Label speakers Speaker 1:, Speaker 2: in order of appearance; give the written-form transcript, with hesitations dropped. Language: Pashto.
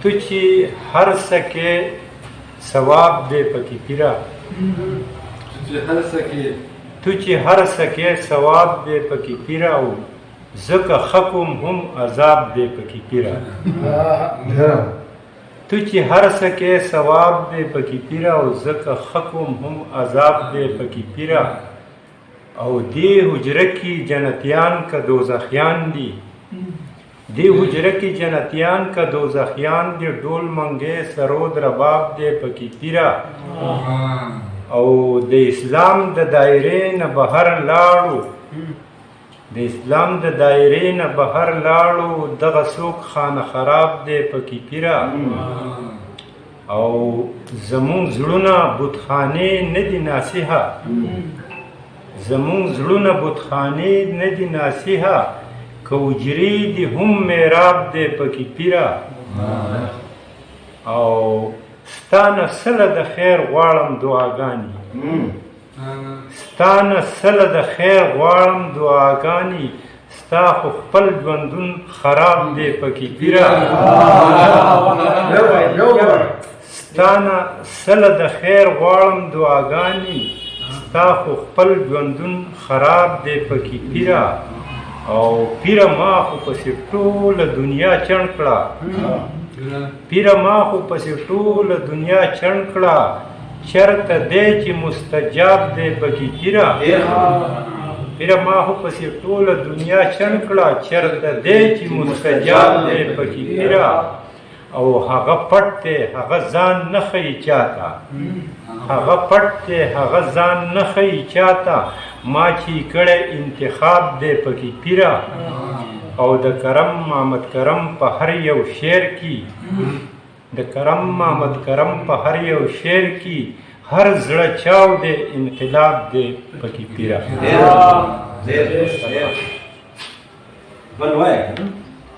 Speaker 1: تو چې هر څه کې ثواب دی پکې پیرا تو چې هر څه کې ثواب دی پکې پیرا او ځکه حکم هم عذاب دی پکې پیرا تو چې هر څه کې ثواب دی پکې پیرا او ځکه حکم هم عذاب دی پکې پیرا او دی حجره کې جنتیان کا دوزخیان دي دی حجره کې جنتیان کا دوزخیان دي ډول منګې سرود رباب دی پکې پیرا او د اسلام د دایرې نه بهر لاړو د اسلام د دایرې نه بهر لاړو دغه څوک خانه خراب دی پکې پیرا او زمونږ زړونه بتخانې نه دي ناصحه زمونږ زړونه بتخانې نه دي ناصحه که حجرې دي هم محراب دی پکې پیرا او ستا نه سله د خیر غواړم دعاګانې ستا نه سله د خیر غواړم دعاګانې ستا خو خپل ژوندون خراب دی پکې پیرا ستا نه سله د خیر غواړم دعاګانې ستا خو خپل ژوندون خراب دی پکې پیرا او پیره ما خو پسې ټوله دنیا چڼ کړه پیره ما خو پسې ټوله دنیا چڼ کړه چرته دی چې مستجاب دی پکې پیره پیره ما خو پسې ټوله دنیا چڼ کړه چرته دی چې مستجاب دی پکې پیره او هغه پټ دی هغه ځان نه ښیي چاته هغه پټ دی هغه ځان نه ښیي چاته ما چې کړی انتخاب دی پکې پیرا او د کرم محمد کرم په هر یو شعر کې د کرم محمد کرم په هر یو شعر کې هر زړه چاو دی انقلاب دی پکې پیرا